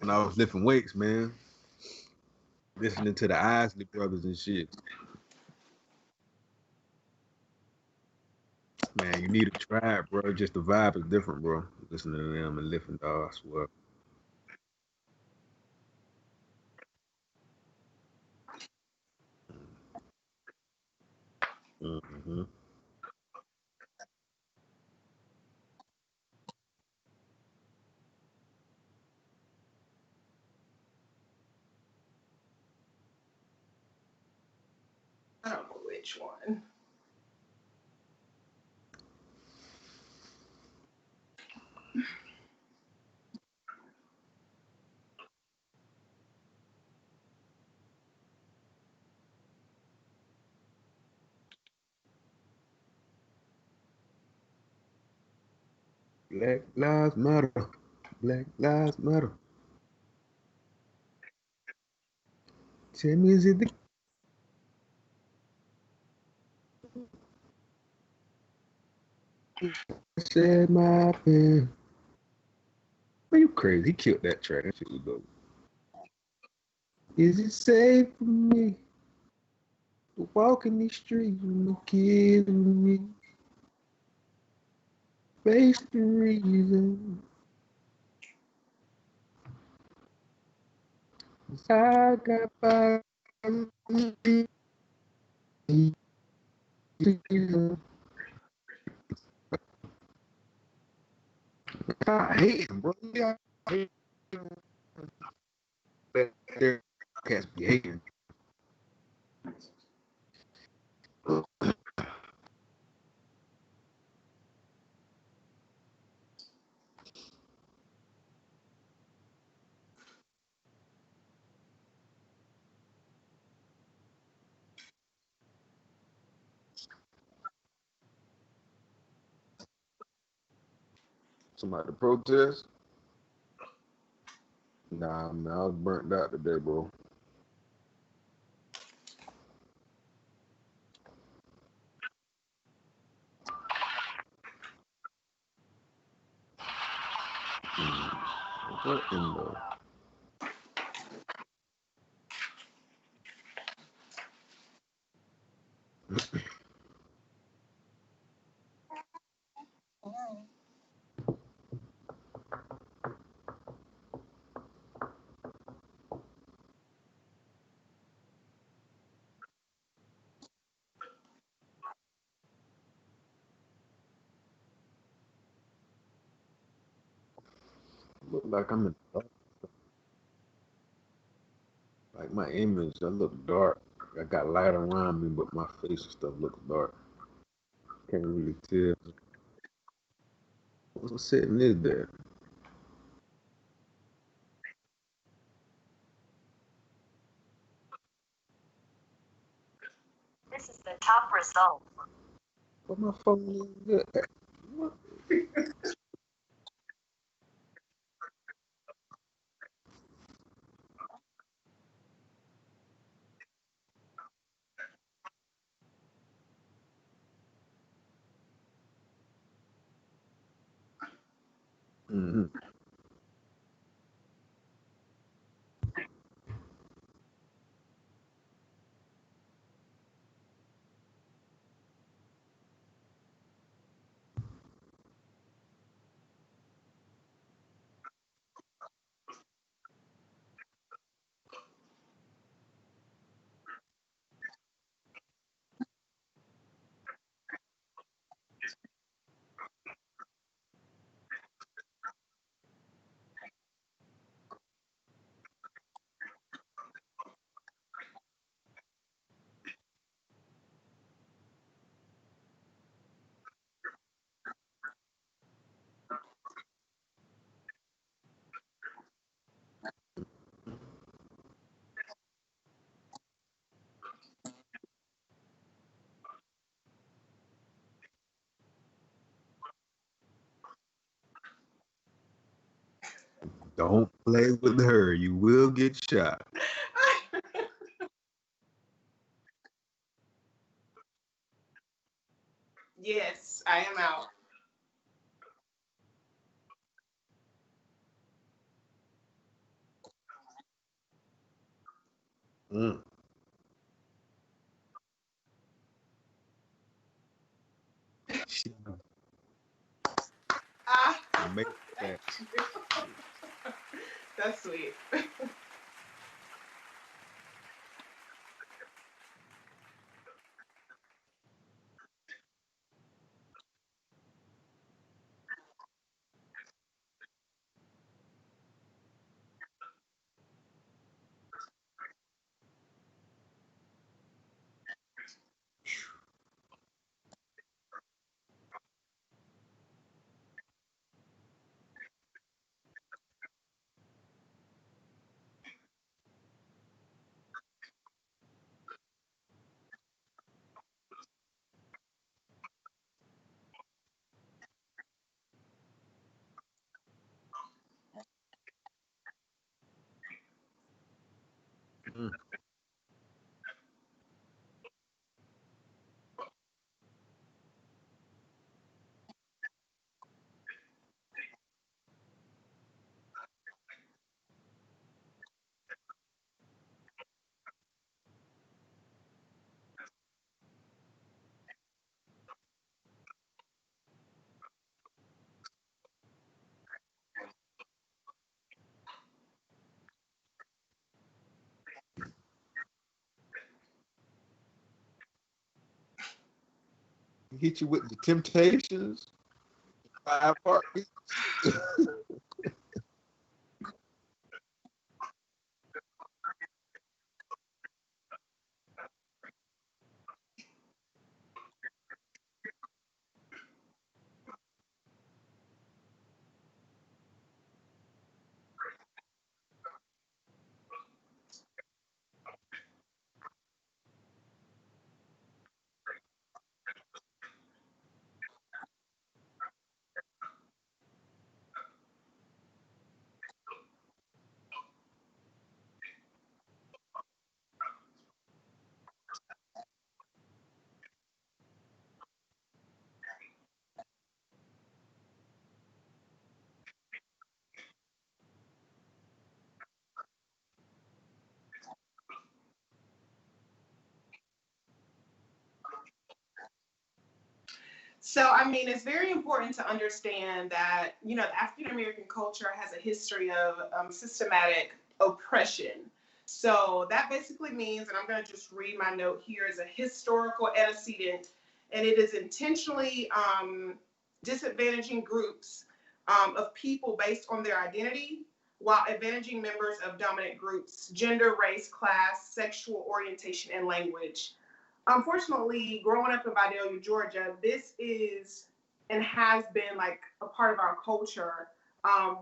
when I was lifting weights, man. Listening to the Isley Brothers and shit. Man, you need to try it, bro. Just the vibe is different, bro. Listening to them and lifting, dog, I swear. Mm-hmm. I don't know which one. Black Lives Matter. Black Lives Matter. Tell me, is it the said my pen? Are you crazy? He killed that track. That shit was dope. Is it safe for me to walk in these streets with my kids with me? Face the reason. I got by. I hate him, bro. I hate him. There cats be hating. Somebody protest? Nah, man, I was burnt out today, bro. What in the? Look like I'm in dark. Like my image, I look dark. I got light around me, but my face and stuff looks dark. Can't really tell. What setting is that? This is the top result. What my phone is at? What? Mm-hmm. Don't play with her. You will get shot. Yes, I am out. Mm. Ah, Amazing. thank you. That's sweet. Mm. Hit you with the Temptations, 5 heartbeats. So, I mean, it's very important to understand that, you know, the African American culture has a history of systematic oppression. So, that basically means, and I'm going to just read my note here, is a historical antecedent, and it is intentionally disadvantaging groups of people based on their identity while advantaging members of dominant groups, gender, race, class, sexual orientation, and language. Unfortunately, growing up in Vidalia, Georgia, this is and has been like a part of our culture.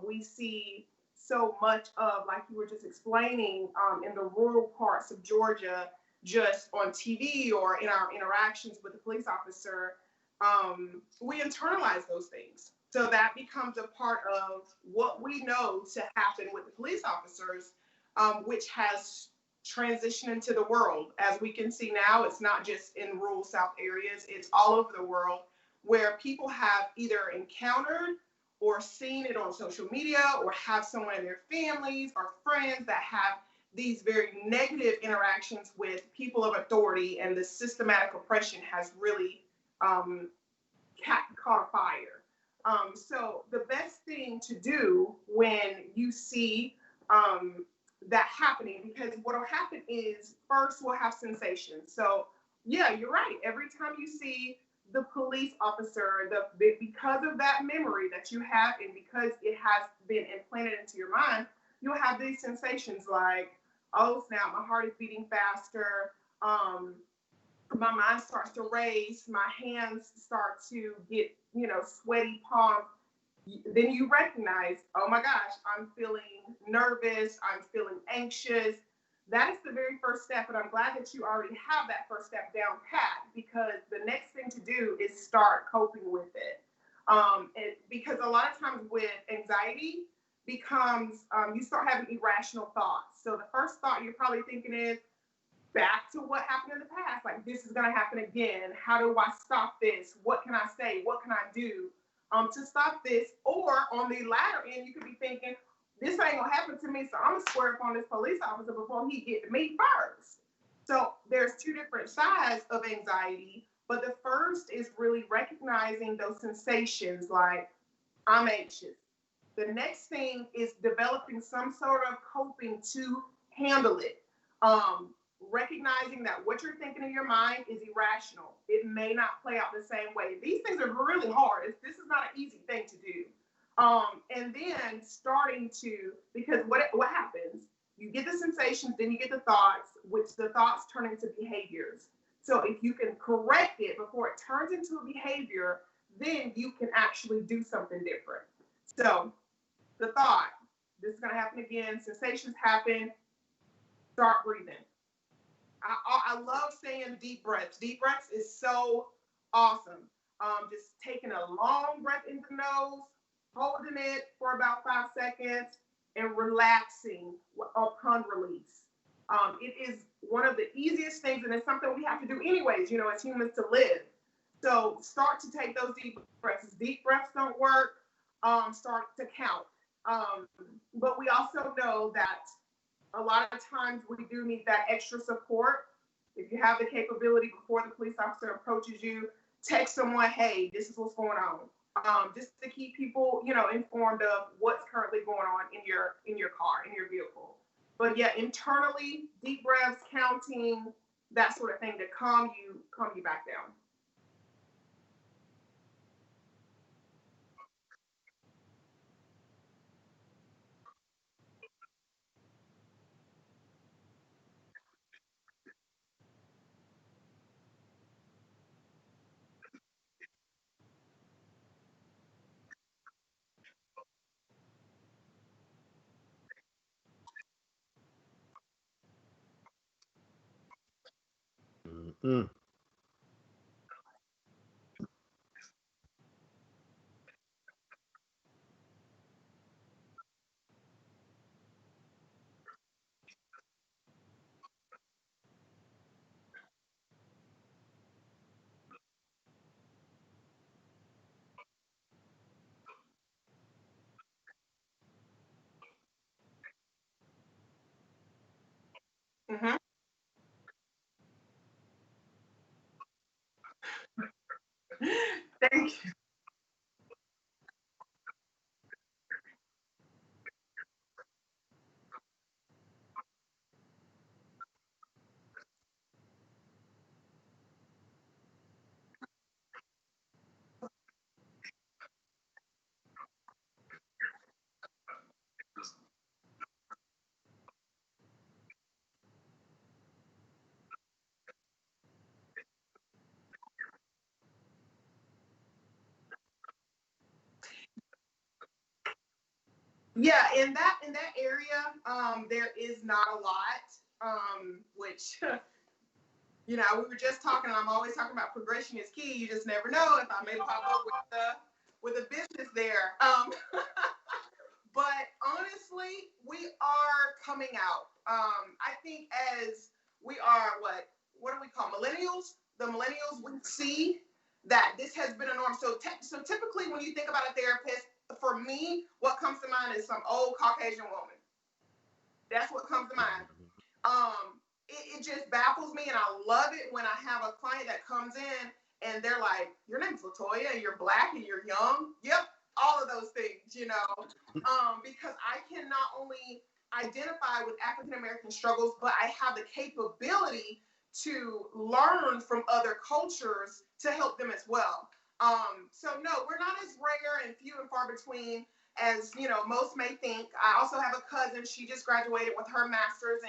We see so much of, like you were just explaining, in the rural parts of Georgia, just on TV or in our interactions with the police officer. We internalize those things. So that becomes a part of what we know to happen with the police officers, which has transition into the world. As we can see now, it's not just in rural South areas, it's all over the world where people have either encountered or seen it on social media or have someone in their families or friends that have these very negative interactions with people of authority, and the systematic oppression has really caught a fire. So the best thing to do when you see that happening, because what will happen is first we'll have sensations. So yeah, you're right. Every time you see the police officer, because of that memory that you have, and because it has been implanted into your mind, you'll have these sensations like, oh snap, my heart is beating faster. My mind starts to race, my hands start to get, sweaty palms. Then you recognize, oh my gosh, I'm feeling nervous, I'm feeling anxious. That is the very first step, and I'm glad that you already have that first step down pat, because the next thing to do is start coping with it. Because a lot of times with anxiety becomes, you start having irrational thoughts. So the first thought you're probably thinking is, back to what happened in the past. Like, this is going to happen again. How do I stop this? What can I say? What can I do to stop this? Or on the latter end, you could be thinking, this ain't gonna happen to me, so I'm gonna swear up on this police officer before he get to me first. So there's two different sides of anxiety, but the first is really recognizing those sensations like I'm anxious. The next thing is developing some sort of coping to handle it. Recognizing that what you're thinking in your mind is irrational. It may not play out the same way. These things are really hard. This is not an easy thing to do. And then starting to, because what happens? You get the sensations, then you get the thoughts, which the thoughts turn into behaviors. So if you can correct it before it turns into a behavior, then you can actually do something different. So the thought, this is going to happen again, sensations happen, start breathing. I love saying deep breaths. Deep breaths is so awesome. Just taking a long breath into the nose, holding it for about 5 seconds, and relaxing upon release. It is one of the easiest things, and it's something we have to do anyways, you know, as humans to live. So start to take those deep breaths. If deep breaths don't work, start to count. But we also know that a lot of times we do need that extra support. If you have the capability before the police officer approaches you, text someone, hey, this is what's going on. Just to keep people, you know, informed of what's currently going on in your car, in your vehicle. But yeah, internally, deep breaths, counting, that sort of thing to calm you back down. Mm-mm. Mm-hmm. Thank you. Yeah, in that area, there is not a lot, which you know, we were just talking. I'm always talking about progression is key. You just never know if I may pop up with a business there. But honestly, we are coming out. I think as we are what do we call millennials? The millennials, we see that this has been a norm. So typically, when you think about a therapist, for me, what comes to mind is some old Caucasian woman. That's what comes to mind. It just baffles me, and I love it when I have a client that comes in and they're like, "Your name's Latoya, and you're black, and you're young." Yep, all of those things, you know, because I can not only identify with African American struggles, but I have the capability to learn from other cultures to help them as well. So no, we're not as rare and few and far between as you know most may think. I also have a cousin. She just graduated with her master's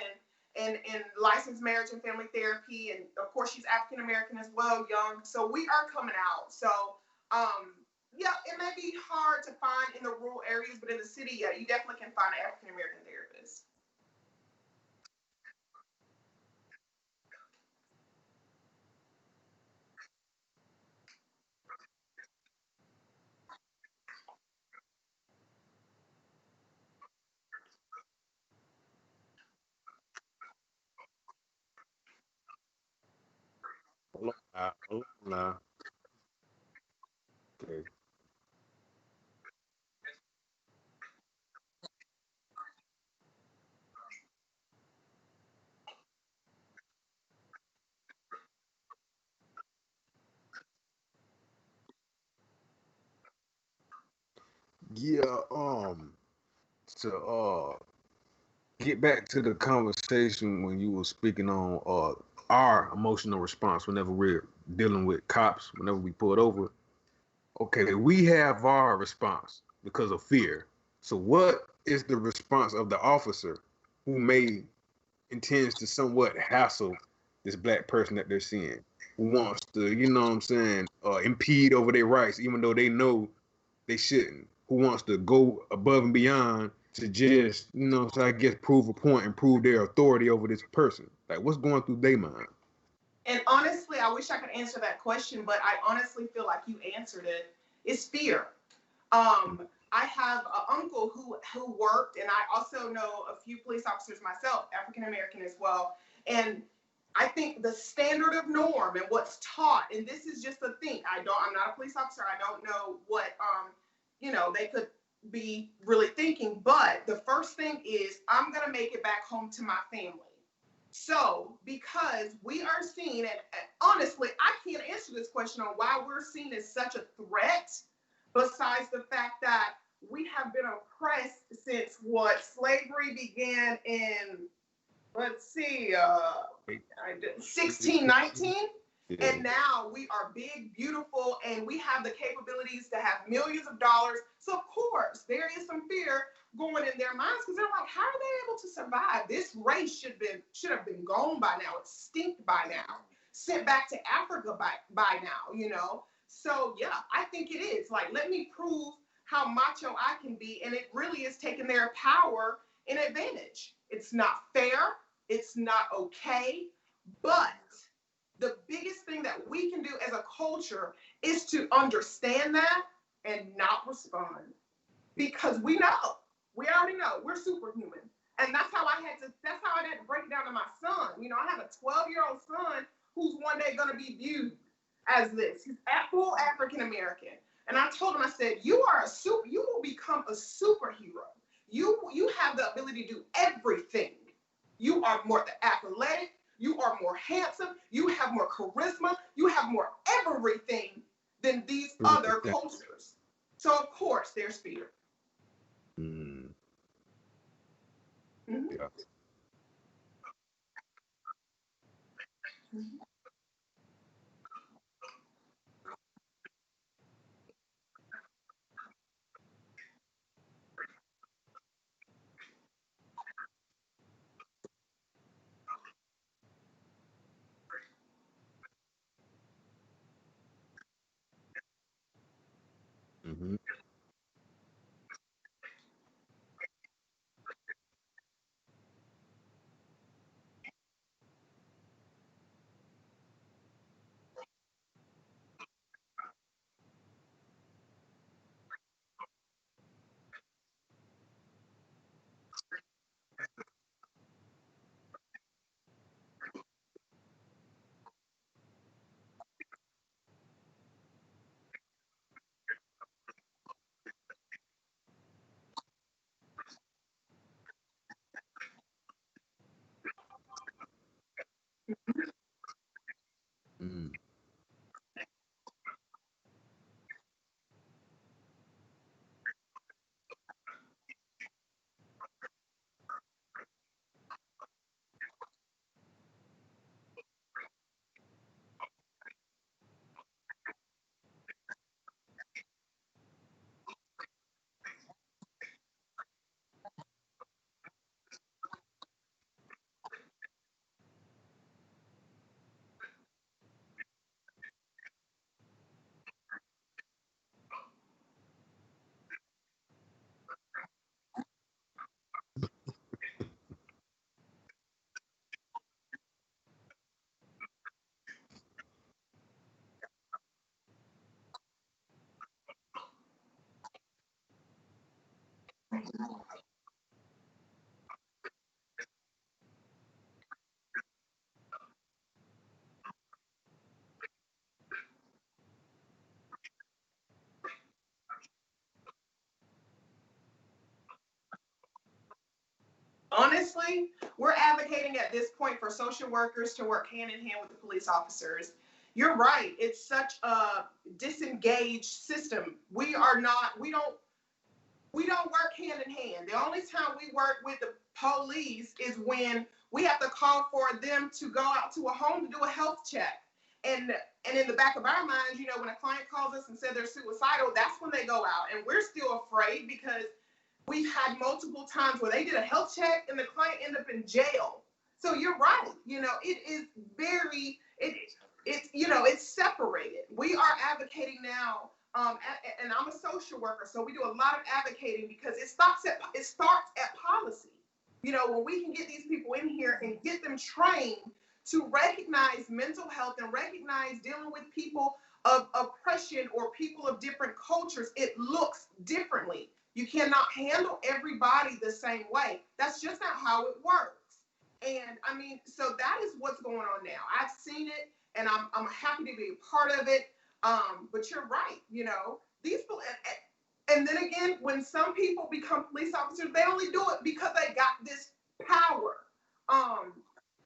in licensed marriage and family therapy, and of course she's African American as well, young. So we are coming out. So yeah, it may be hard to find in the rural areas, but in the city, yeah, you definitely can find an African American therapist. Hold on now. Hold on now. Okay. Yeah, to get back to the conversation when you were speaking on our emotional response whenever we're dealing with cops, whenever we pull it over. Okay, we have our response because of fear. So what is the response of the officer who may intends to somewhat hassle this black person that they're seeing, who wants to, you know what I'm saying, impede over their rights, even though they know they shouldn't, who wants to go above and beyond to just, you know, so I guess prove a point and prove their authority over this person. Like, what's going through their mind? And honestly, I wish I could answer that question, but I honestly feel like you answered it. It's fear. I have an uncle who worked, and I also know a few police officers myself, African American as well. And I think the standard of norm and what's taught, and this is just a thing. I'm not a police officer. I don't know what they could be really thinking. But the first thing is, I'm gonna make it back home to my family. So, because we are seen, and honestly, I can't answer this question on why we're seen as such a threat, besides the fact that we have been oppressed since slavery began in, let's see, 1619. Yeah. And now we are big, beautiful, and we have the capabilities to have millions of dollars. So, of course, there is some fear going in their minds because they're like, how are they able to survive? This race should have been gone by now, extinct by now, sent back to Africa by now, So yeah, I think it is. Like, let me prove how macho I can be. And it really is taking their power and advantage. It's not fair, it's not okay, but the biggest thing that we can do as a culture is to understand that and not respond, because we already know we're superhuman. And that's how I had to break it down to my son. I have a 12-year-old son who's one day going to be viewed as this. He's full African American. And I told him, I said, you will become a superhero. You have the ability to do everything. You are more athletic, you are more handsome, you have more charisma, you have more everything than these other cultures. So of course there's fear. Mm. Mm-hmm. Yeah. Mm-hmm. Mm. Honestly, we're advocating at this point for social workers to work hand in hand with the police officers. You're right. It's such a disengaged system. We don't we don't work hand in hand. The only time we work with the police is when we have to call for them to go out to a home to do a health check. And in the back of our minds, you know, when a client calls us and said they're suicidal, that's when they go out. And we're still afraid because we've had multiple times where they did a health check and the client ended up in jail. So you're right. You know, it is very, it's, you know, it's separated. We are advocating now, and I'm a social worker, so we do a lot of advocating because it starts at policy. You know, when we can get these people in here and get them trained to recognize mental health and recognize dealing with people of oppression or people of different cultures, it looks differently. You cannot handle everybody the same way. That's just not how it works. And I mean, so that is what's going on now. I've seen it, and I'm happy to be a part of it. But you're right, you know, these people, and then again, when some people become police officers, they only do it because they got this power.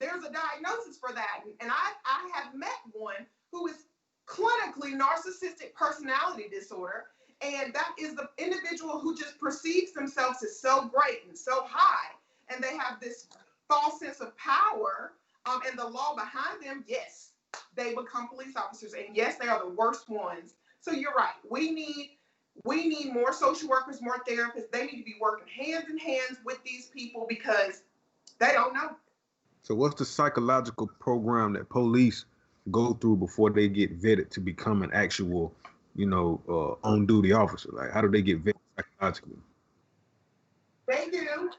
There's a diagnosis for that, and I have met one who is clinically narcissistic personality disorder, and that is the individual who just perceives themselves as so great and so high, and they have this false sense of power, and the law behind them. Yes, they become police officers, and yes, they are the worst ones. So you're right. We need more social workers, more therapists. They need to be working hands in hands with these people because they don't know. So what's the psychological program that police go through before they get vetted to become an actual, you know, on-duty officer? Like, how do they get vetted psychologically? They do.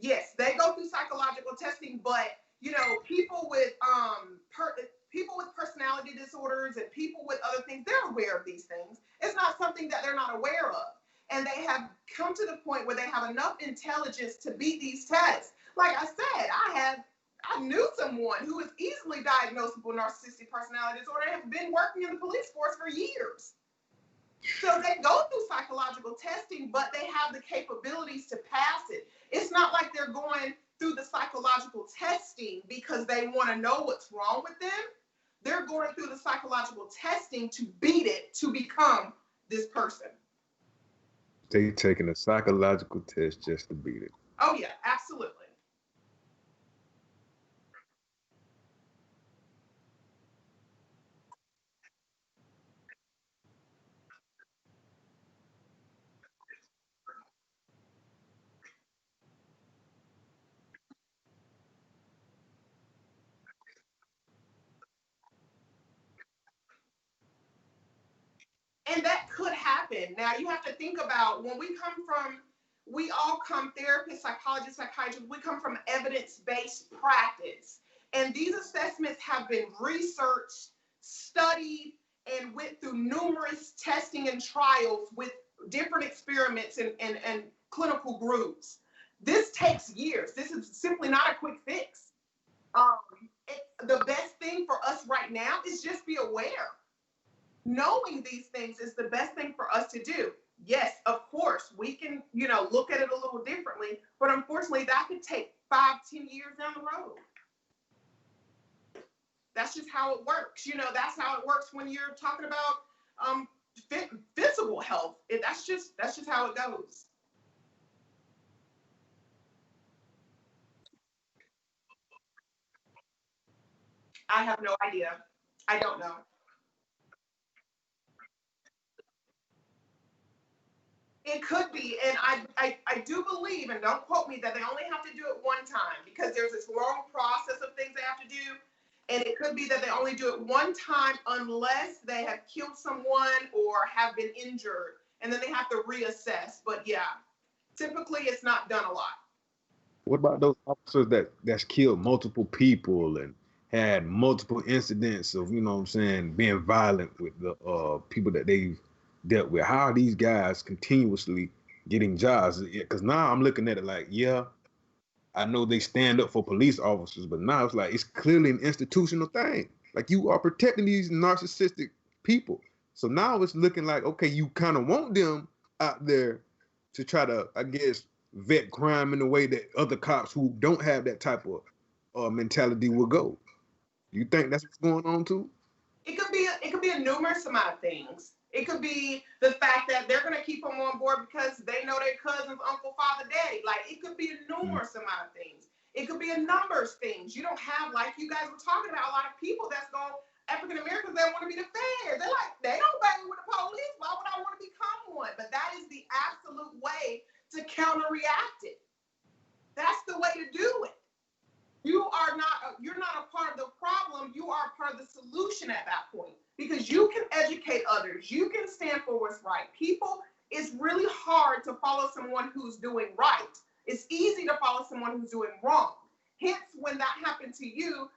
Yes, they go through psychological testing, but you know, people with personality disorders and people with other things, they're aware of these things. It's not something that they're not aware of. And they have come to the point where they have enough intelligence to beat these tests. Like I said, I knew someone who is easily diagnosable narcissistic personality disorder and have been working in the police force for years. So they go through psychological testing, but they have the capabilities to pass it. It's not like they're going through the psychological testing because they want to know what's wrong with them. They're going through the psychological testing to beat it, to become this person. They taking a psychological test just to beat it. Oh yeah, absolutely. And that could happen. Now you have to think about when we all come, therapists, psychologists, psychiatrists, we come from evidence-based practice. And these assessments have been researched, studied, and went through numerous testing and trials with different experiments and clinical groups. This takes years. This is simply not a quick fix. The best thing for us right now is just be aware. Knowing these things is the best thing for us to do. Yes, of course, we can, you know, look at it a little differently, but unfortunately that could take 5-10 years down the road. That's just how it works. You know, that's how it works when you're talking about physical health. That's just how it goes. I have no idea. I don't know. It could be, and I do believe, and don't quote me, that they only have to do it one time because there's this long process of things they have to do, and it could be that they only do it one time unless they have killed someone or have been injured, and then they have to reassess. But yeah, typically it's not done a lot. What about those officers that's killed multiple people and had multiple incidents of, you know what I'm saying, being violent with the people that they've dealt with? How are these guys continuously getting jobs? Because now I'm looking at it like, yeah, I know they stand up for police officers, but now it's like it's clearly an institutional thing. Like you are protecting these narcissistic people. So now it's looking like, okay, you kind of want them out there to try to, I guess, vet crime in a way that other cops who don't have that type of mentality will go. You think that's what's going on too? It could be a numerous amount of things. It could be the fact that they're going to keep them on board because they know their cousin's uncle, father, daddy. Like, it could be a numerous amount of things. It could be a number of things. You don't have, like you guys were talking about, a lot of people that's going, African Americans, they want to be the feds. They're like, they don't bang with the police. Why would I want to become one? But that is the absolute way to counter-react it. That's the way to do it. You're not a part of the problem. You are a part of the solution at that point, because you can educate others. You can stand for what's right. People, it's really hard to follow someone who's doing right. It's easy to follow someone who's doing wrong. Hence, when that happened to you,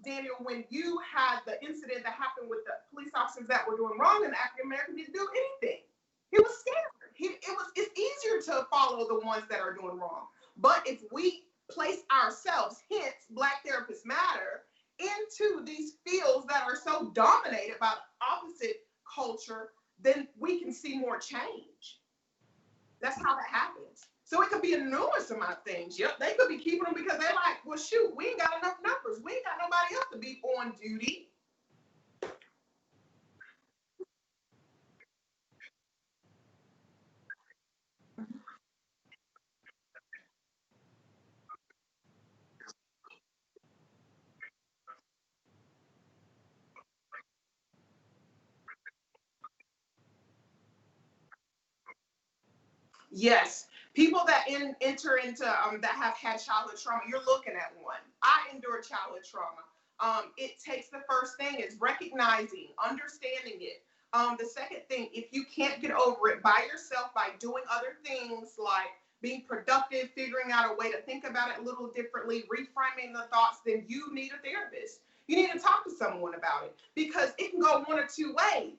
Daniel, when you had the incident that happened with the police officers that were doing wrong, and the African American didn't do anything. He was scared. It's easier to follow the ones that are doing wrong. But if we place ourselves, hence Black Therapists Matter, into these fields that are so dominated by the opposite culture, then we can see more change. That's how that happens. So it could be a numerous amount of things. Yep, they could be keeping them because they're like, well, shoot, we ain't got enough numbers. We ain't got nobody else to be on duty. Yes, people that enter into that have had childhood trauma, you're looking at one. I endured childhood trauma. It takes, the first thing is recognizing, understanding it. The second thing, if you can't get over it by yourself, by doing other things like being productive, figuring out a way to think about it a little differently, reframing the thoughts, then you need a therapist. You need to talk to someone about it, because it can go one or two ways.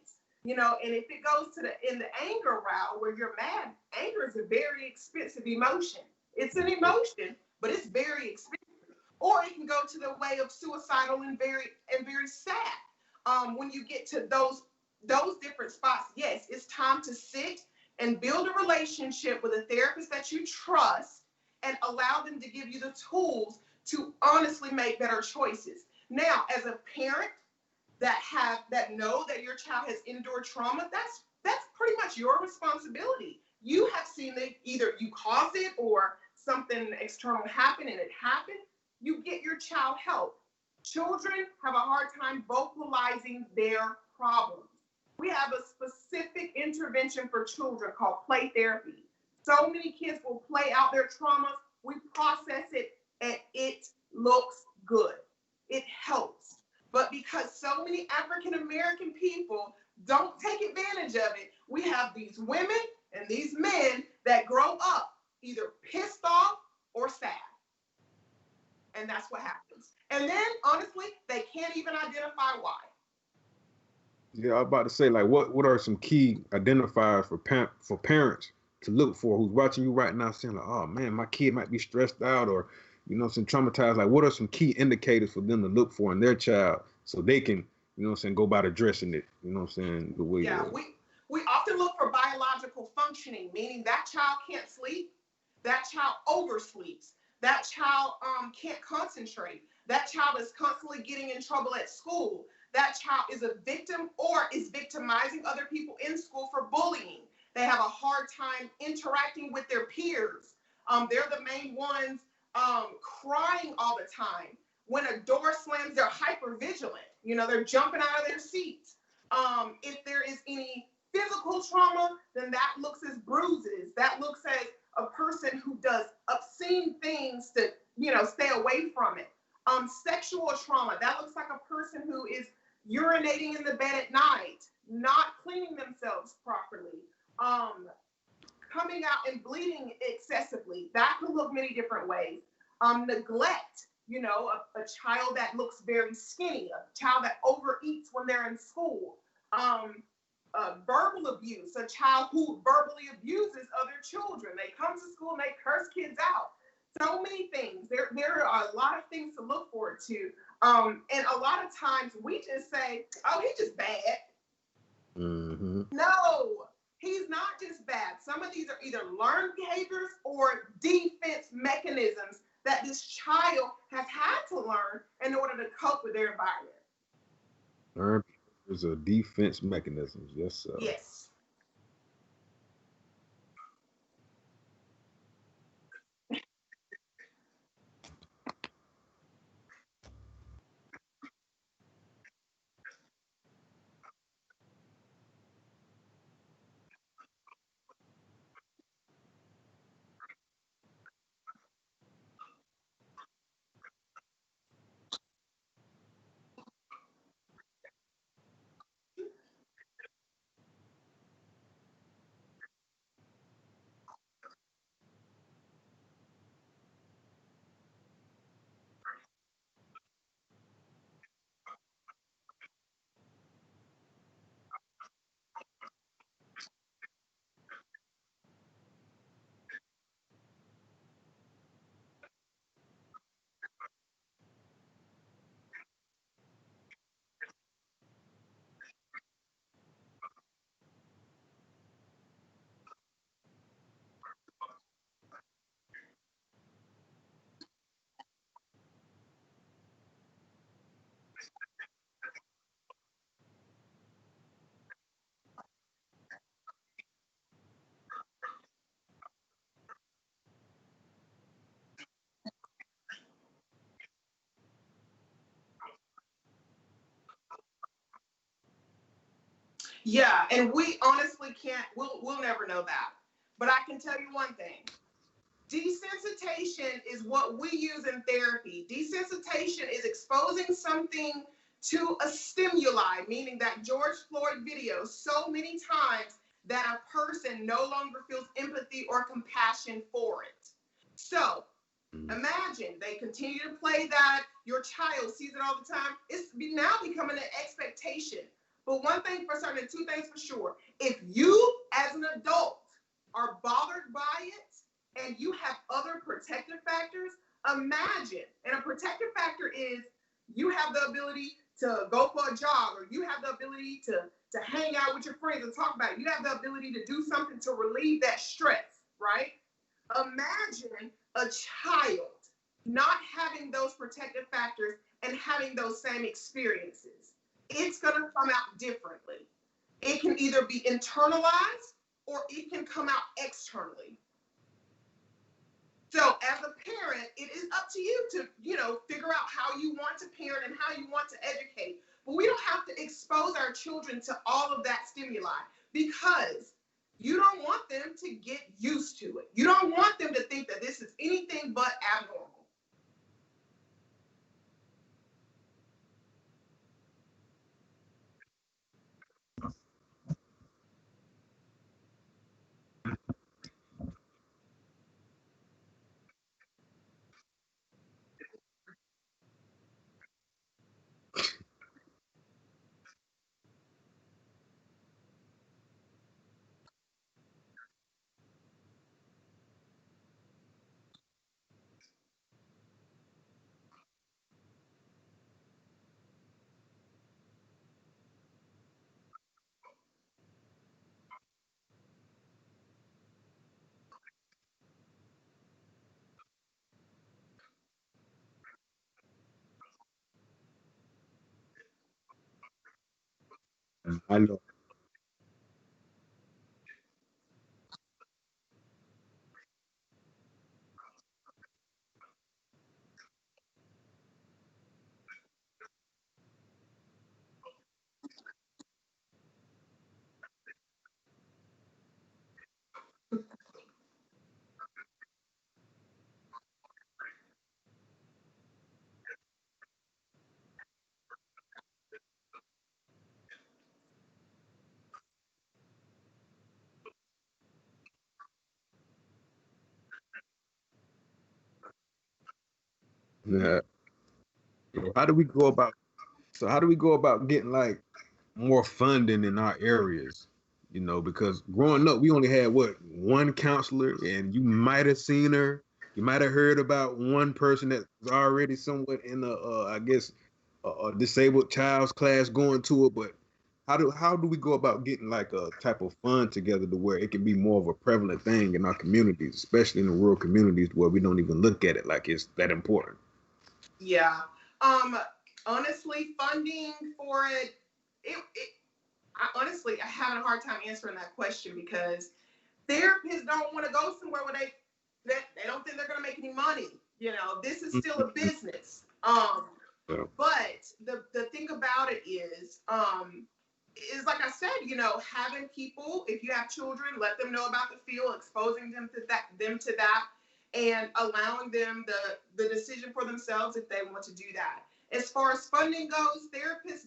You know, and if it goes to the anger route where you're mad, anger is a very expensive emotion. It's an emotion, but it's very expensive. Or it can go to the way of suicidal and very sad. When you get to those different spots, yes, it's time to sit and build a relationship with a therapist that you trust, and allow them to give you the tools to honestly make better choices. Now, as a parent that know that your child has endured trauma, that's pretty much your responsibility. You have seen that either you caused it or something external happened and it happened. You get your child help. Children have a hard time vocalizing their problems. We have a specific intervention for children called play therapy. So many kids will play out their traumas. We process it and it looks good. It helps. But because so many African American people don't take advantage of it, we have these women and these men that grow up either pissed off or sad. And that's what happens. And then, honestly, they can't even identify why. Yeah, I was about to say, like, what are some key identifiers for parents to look for who's watching you right now, saying, like, oh man, my kid might be stressed out, or some traumatized. Like, what are some key indicators for them to look for in their child so they can, go about addressing it, the way. Yeah, we often look for biological functioning, meaning that child can't sleep, that child oversleeps, that child can't concentrate, that child is constantly getting in trouble at school, that child is a victim or is victimizing other people in school for bullying. They have a hard time interacting with their peers. They're the main ones crying all the time. When a door slams, they're hyper vigilant. They're jumping out of their seats. If there is any physical trauma, then that looks as bruises. That looks as a person who does obscene things to, stay away from it. Sexual trauma, that looks like a person who is urinating in the bed at night, not cleaning themselves properly, coming out and bleeding excessively. That could look many different ways. Neglect, a child that looks very skinny, a child that overeats when they're in school. Verbal abuse, a child who verbally abuses other children. They come to school and they curse kids out. So many things. There are a lot of things to look forward to. And a lot of times we just say, oh, he's just bad. Mm-hmm. No, he's not just bad. Some of these are either learned behaviors or defense mechanisms that this child has had to learn in order to cope with their environment. There's a defense mechanisms. Yes, sir. Yes. Yeah, and we honestly can't. We'll never know that. But I can tell you one thing. Desensitization is what we use in therapy. Desensitization is exposing something to a stimuli, meaning that George Floyd video so many times that a person no longer feels empathy or compassion for it. So imagine they continue to play that. Your child sees it all the time. It's now becoming an expectation. But one thing for certain, two things for sure. If you, as an adult, are bothered by it and you have other protective factors, imagine. And a protective factor is you have the ability to go for a jog, or you have the ability to hang out with your friends and talk about it. You have the ability to do something to relieve that stress, right? Imagine a child not having those protective factors and having those same experiences. It's going to come out differently. It can either be internalized or it can come out externally. So as a parent, it is up to you to, figure out how you want to parent and how you want to educate. But we don't have to expose our children to all of that stimuli, because you don't want them to get used to it. You don't want them to think that this is anything but abnormal. I know. Yeah. So how do we go about? So how do we go about getting like more funding in our areas? Because growing up, we only had what, one counselor, and you might have seen her. You might have heard about one person that was already somewhat in I guess, a disabled child's class going to it. But how do we go about getting like a type of fund together to where it can be more of a prevalent thing in our communities, especially in the rural communities where we don't even look at it like it's that important? Yeah. Um, Honestly, funding for it, I honestly, I having a hard time answering that question because therapists don't want to go somewhere where they don't think they're going to make any money. You know, this is still a business. Yeah. But the thing about it is like I said, you know, having people, if you have children, let them know about the field, exposing them to that, and allowing them the decision for themselves if they want to do that. As far as funding goes, therapy is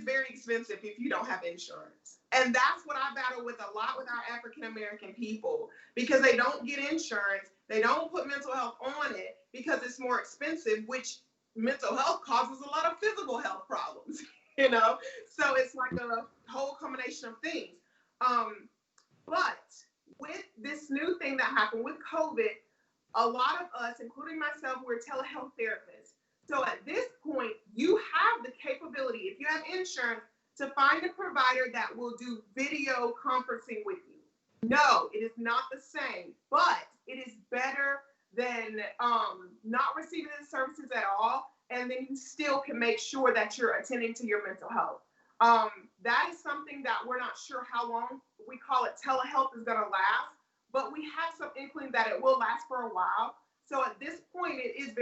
very expensive if you don't have insurance. And that's what I battle with a lot with our African American people because they don't get insurance. They don't put mental health on it because it's more expensive, which mental health causes a lot of physical health problems, you know? So it's like a whole combination of things. But with this new thing that happened with COVID, a lot of us, including myself, we're telehealth therapists. So at this point, you have the capability, if you have insurance, to find a provider that will do video conferencing with you. No, it is not the same, but it is better than not receiving the services at all. And then you still can make sure that you're attending to your mental health. That is something that we're not sure how long we call it telehealth is going to last, but we have some inkling that it will last for a while. So at this point, it's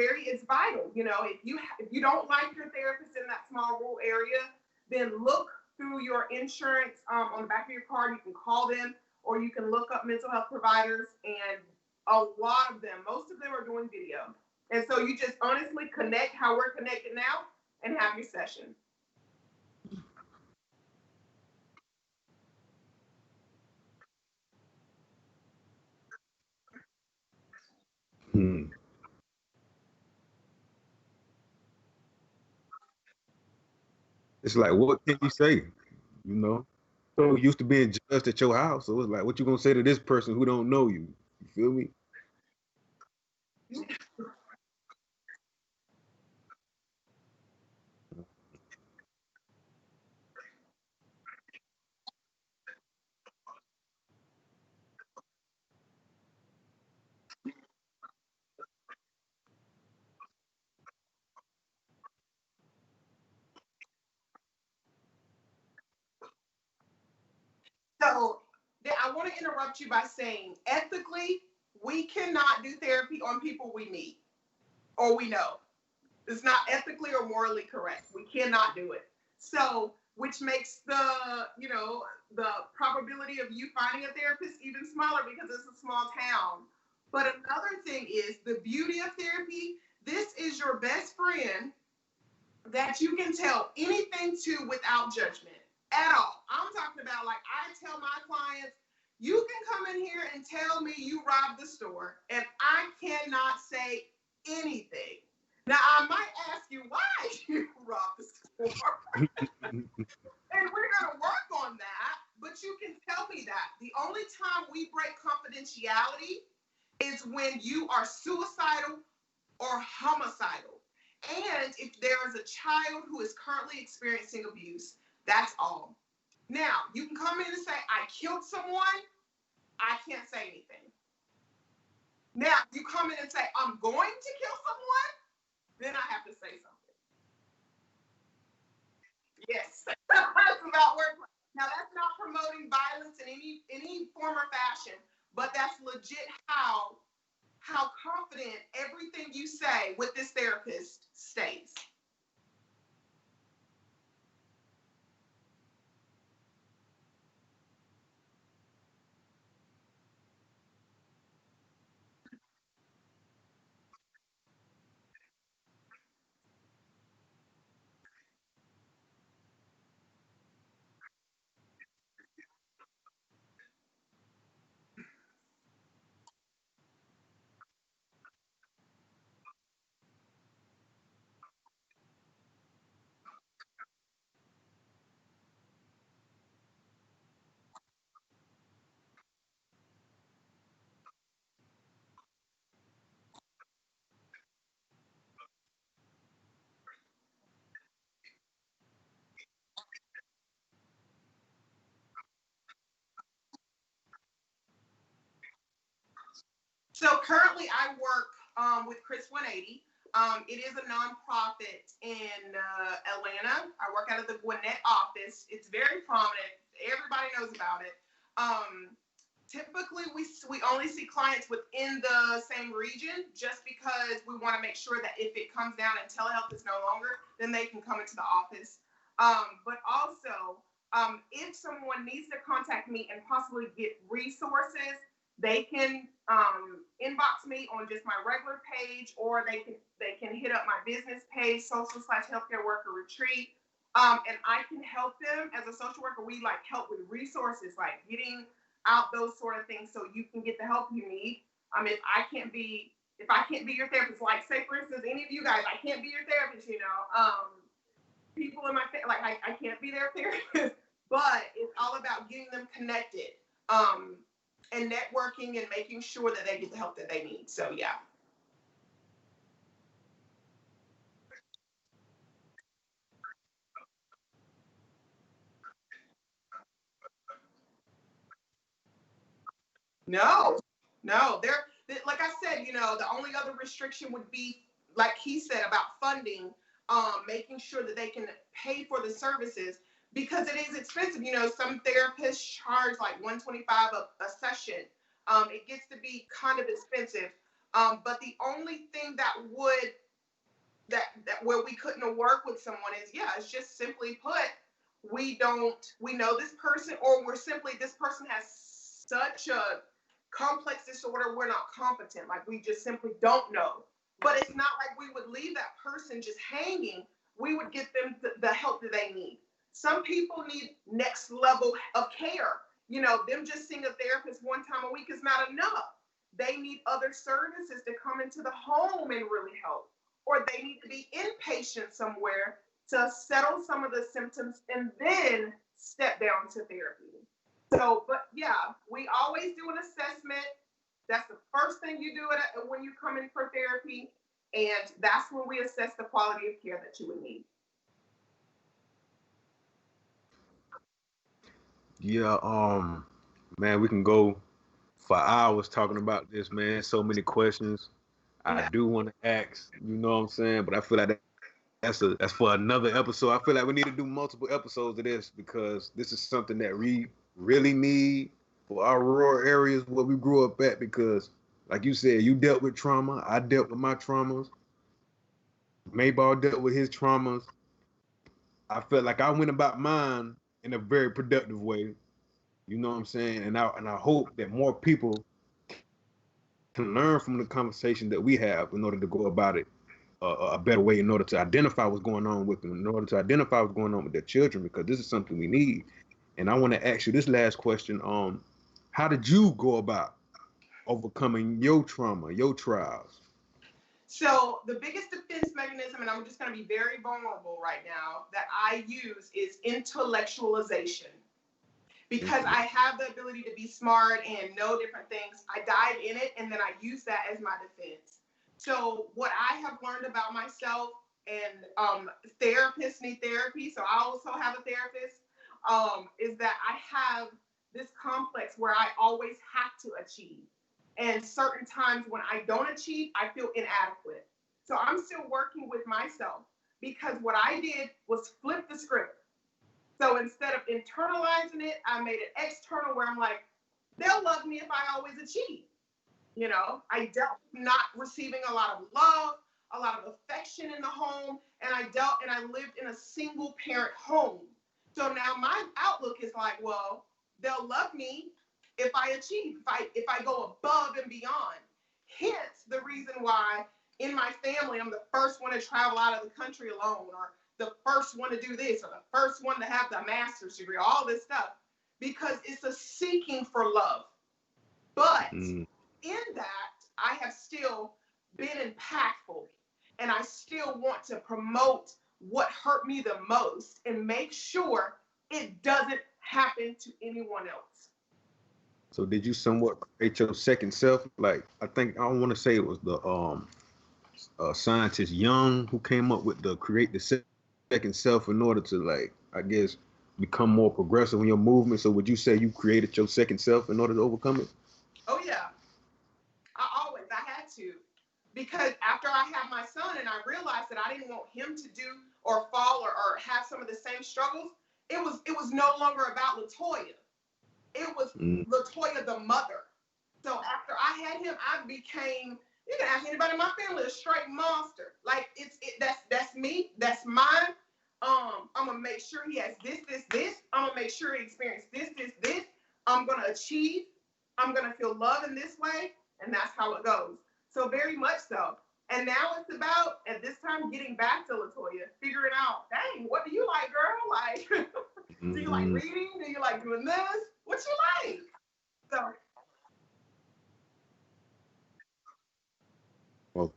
vital. You know, if you don't like your therapist in that small rural area, then look through your insurance on the back of your card. You can call them, or you can look up mental health providers, and a lot of them, most of them are doing video. And so you just honestly connect how we're connected now and have your session. Hmm. It's like, what can you say? You know, so used to being judged at your house, so it's like, what you gonna say to this person who don't know you? You feel me? So I want to interrupt you by saying ethically, we cannot do therapy on people we meet or we know. It's not ethically or morally correct. We cannot do it. So, which makes the probability of you finding a therapist even smaller because it's a small town. But another thing is the beauty of therapy. This is your best friend that you can tell anything to without judgment at all. I'm talking about, like, I tell my clients, you can come in here and tell me you robbed the store, and I cannot say anything. Now, I might ask you why you robbed the store, and we're going to work on that, but you can tell me that. The only time we break confidentiality is when you are suicidal or homicidal. And if there is a child who is currently experiencing abuse, that's all. Now, you can come in and say, I killed someone. I can't say anything. Now, you come in and say, I'm going to kill someone. Then I have to say something. Yes. That's about wordplay. Now, that's not promoting violence in any form or fashion, but that's legit how confident everything you say with this therapist stays. So currently I work with Chris 180. It is a nonprofit in Atlanta. I work out of the Gwinnett office. It's very prominent. Everybody knows about it. Typically, we only see clients within the same region just because we want to make sure that if it comes down and telehealth is no longer, then they can come into the office. But also, if someone needs to contact me and possibly get resources, they can inbox me on just my regular page, or they can hit up my business page, social/healthcare worker retreat. And I can help them as a social worker. We like help with resources, like getting out those sort of things so you can get the help you need. If I can't be your therapist, like say for instance, any of you guys, I can't be your therapist, people in my family, like I can't be their therapist, but it's all about getting them connected, and networking and making sure that they get the help that they need. So yeah. No, no, like I said, the only other restriction would be, like he said, about funding, making sure that they can pay for the services because it is expensive. Some therapists charge like $125 a session. It gets to be kind of expensive. But the only thing that would that where we couldn't work with someone is, it's just simply put, we know this person, or we're simply, this person has such a complex disorder, we're not competent, like we just simply don't know. But it's not like we would leave that person just hanging. We would get them the help that they need. Some people need next level of care. Them just seeing a therapist one time a week is not enough. They need other services to come into the home and really help, or they need to be inpatient somewhere to settle some of the symptoms and then step down to therapy. So, but yeah, we always do an assessment. That's the first thing you do when you come in for therapy. And that's when we assess the quality of care that you would need. Yeah, man, we can go for hours talking about this, man. So many questions I do want to ask, you know what I'm saying? But I feel like that's for another episode. I feel like we need to do multiple episodes of this because this is something that we really need for our rural areas where we grew up at. Because, like you said, you dealt with trauma. I dealt with my traumas. Mayball dealt with his traumas. I felt like I went about mine in a very productive way. You know what I'm saying? And I hope that more people can learn from the conversation that we have in order to go about it a better way, in order to identify what's going on with them, in order to identify what's going on with their children, because this is something we need. And I want to ask you this last question. How did you go about overcoming your trauma, your trials? So the biggest defense mechanism, and I'm just going to be very vulnerable right now, that I use is intellectualization. Because I have the ability to be smart and know different things, I dive in it and then I use that as my defense. So what I have learned about myself, and therapists need therapy, so I also have a therapist, is that I have this complex where I always have to achieve. And certain times when I don't achieve, I feel inadequate. So I'm still working with myself because what I did was flip the script. So instead of internalizing it, I made it external where I'm like, they'll love me if I always achieve. I dealt with not receiving a lot of love, a lot of affection in the home, and I lived in a single parent home. So now my outlook is like, well, they'll love me if I achieve, if I go above and beyond. Hence the reason why in my family, I'm the first one to travel out of the country alone, or the first one to do this, or the first one to have the master's degree, all this stuff, because it's a seeking for love. But in that, I have still been impactful, and I still want to promote what hurt me the most and make sure it doesn't happen to anyone else. So did you somewhat create your second self? Like, I don't want to say it was the scientist Young who came up with the create the second self in order to, like, I guess, become more progressive in your movement. So would you say you created your second self in order to overcome it? Oh yeah, I had to, because after I had my son and I realized that I didn't want him to do or fall or have some of the same struggles, it was no longer about Latoya. It was Latoya the mother. So after I had him, I became, you can ask anybody in my family, a straight monster. Like that's me, that's mine. I'm gonna make sure he has this. I'm gonna make sure he experienced this. I'm gonna achieve. I'm gonna feel love in this way, and that's how it goes. So very much so. And now it's about, at this time, getting back to Latoya, figuring out, dang, what do you like, girl? Like, do you like reading? Do you like doing this? What you like? So. Well,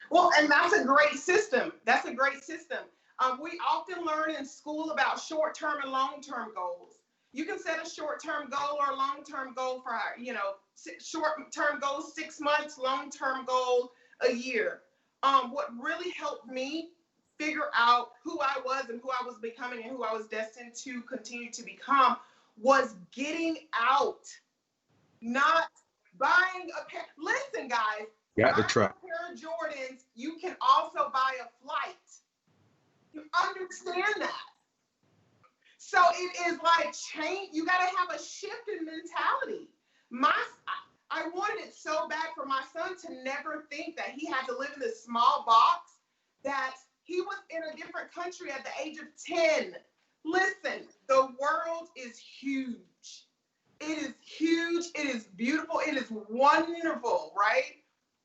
Well, and that's a great system. That's a great system. We often learn in school about short-term and long-term goals. You can set a short-term goal or a long-term goal for, short-term goals 6 months, long-term goal a year. What really helped me figure out who I was and who I was becoming and who I was destined to continue to become was getting out, not buying a pair. Listen, guys, got to buying try. a pair of Jordans, you can also buy a flight. You understand that? So it is like change. You got to have a shift in mentality. I wanted it so bad for my son to never think that he had to live in this small box, that he was in a different country at the age of 10. Listen, the world is huge. It is huge. It is beautiful. It is wonderful, right?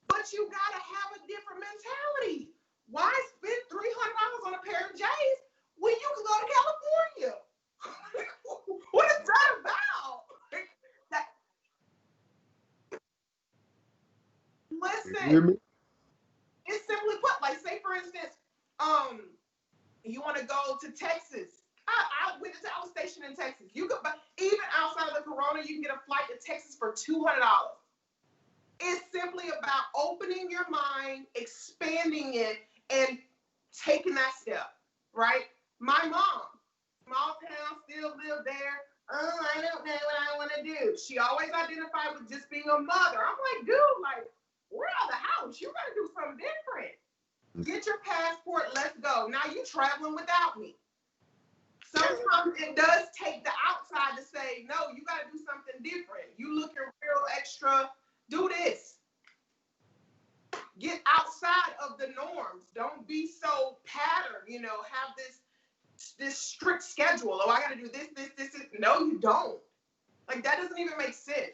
But you got to have a different mentality. Why spend $300 on a pair of J's when you can go to California? What is that about? That, You hear listen, me? it's simply put, like, say for instance, you want to go to Texas. I went to, I was stationed in Texas. You could buy, even outside of the corona, you can get a flight to Texas for $200. It's simply about opening your mind, expanding it, and taking that step, right? My mom, small town, still live there. Oh, I don't know what I want to do. She always identified with just being a mother. I'm like, dude, like, we're out of the house. You got to do something different. Get your passport. Let's go. Now you traveling without me. Sometimes it does take the outside to say, no, you got to do something different. You looking real extra. Do this. Get outside of the norms. Don't be so patterned, have this strict schedule. Oh, I got to do this. No, you don't. Like, that doesn't even make sense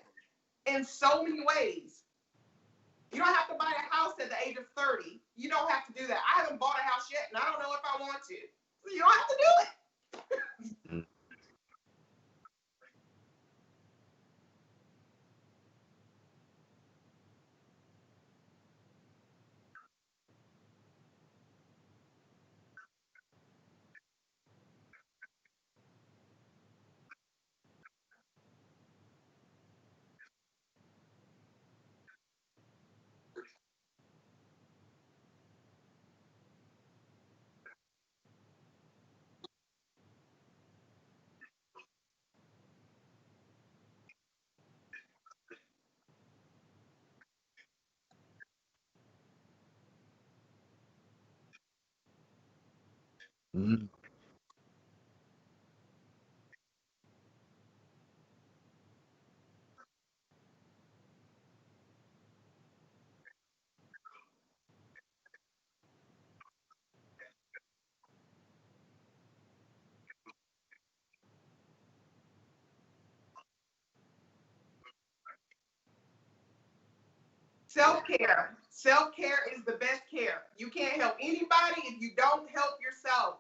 in so many ways. You don't have to buy a house at the age of 30. You don't have to do that. I haven't bought a house yet, and I don't know if I want to. So you don't have to do it. Mhm. Self-care. Self-care is the best care. You can't help anybody if you don't help yourself.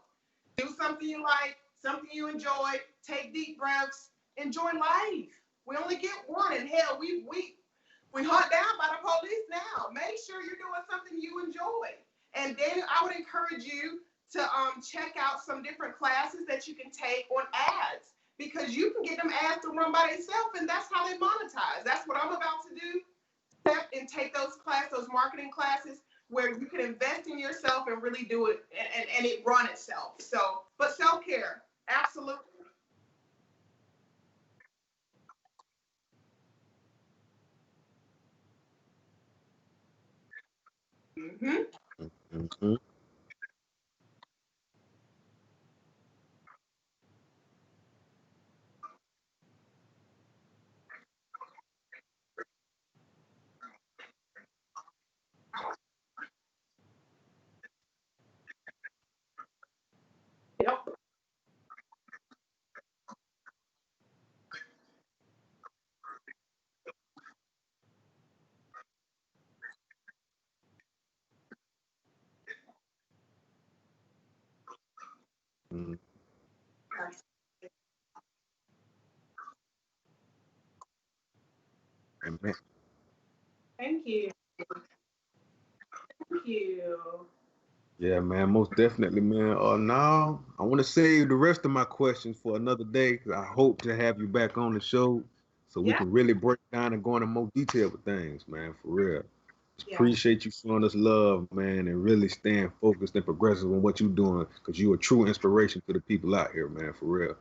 Do something you like, something you enjoy, take deep breaths, enjoy life. We only get one, and hell, we hunt down by the police now. Make sure you're doing something you enjoy. And then I would encourage you to check out some different classes that you can take on ads, because you can get them ads to run by themselves, and that's how they monetize. That's what I'm about to do. Step and take those classes, those marketing classes, where you can invest in yourself and really do it, and it run itself. So, but self-care, absolutely. Mm-hmm. Mhm. Yep. Mhm. Amen. Thank you. Thank you. Yeah, man, most definitely, man. Now I want to save the rest of my questions for another day because I hope to have you back on the show so we Yeah. can really break down and go into more detail with things, man, for real. Just Yeah. appreciate you showing us love, man, and really staying focused and progressive on what you're doing because you're a true inspiration to the people out here, man, for real.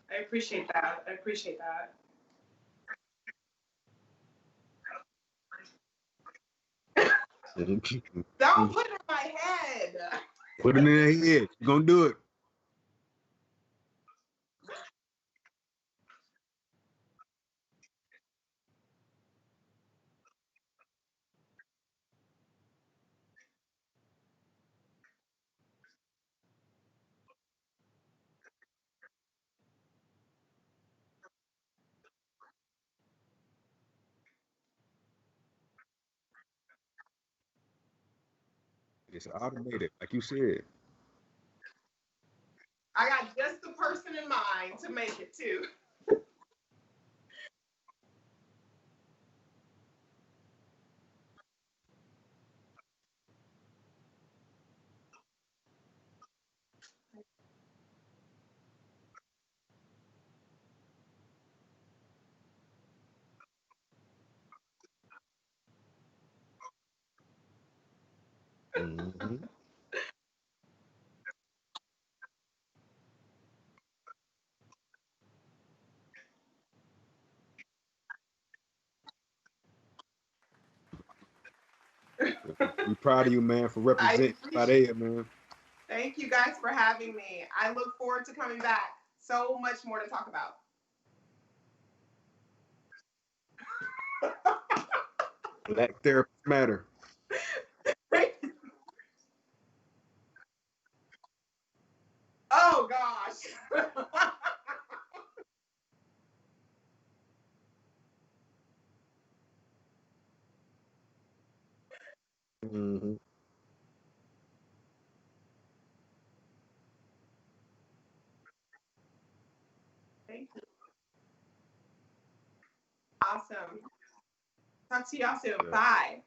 I appreciate that. I appreciate that. Don't put it in my head. Put it in their head. You're going to do it. It's automated, like you said. I got just the person in mind to make it too. Hmm. We proud of you, man, for I representing by appreciate. there, man. Thank you guys for having me. I look forward to coming back. So much more to talk about. Black therapists matter. Oh gosh. Hmm. Thank you. Awesome. Talk to y'all soon. Yeah. Bye.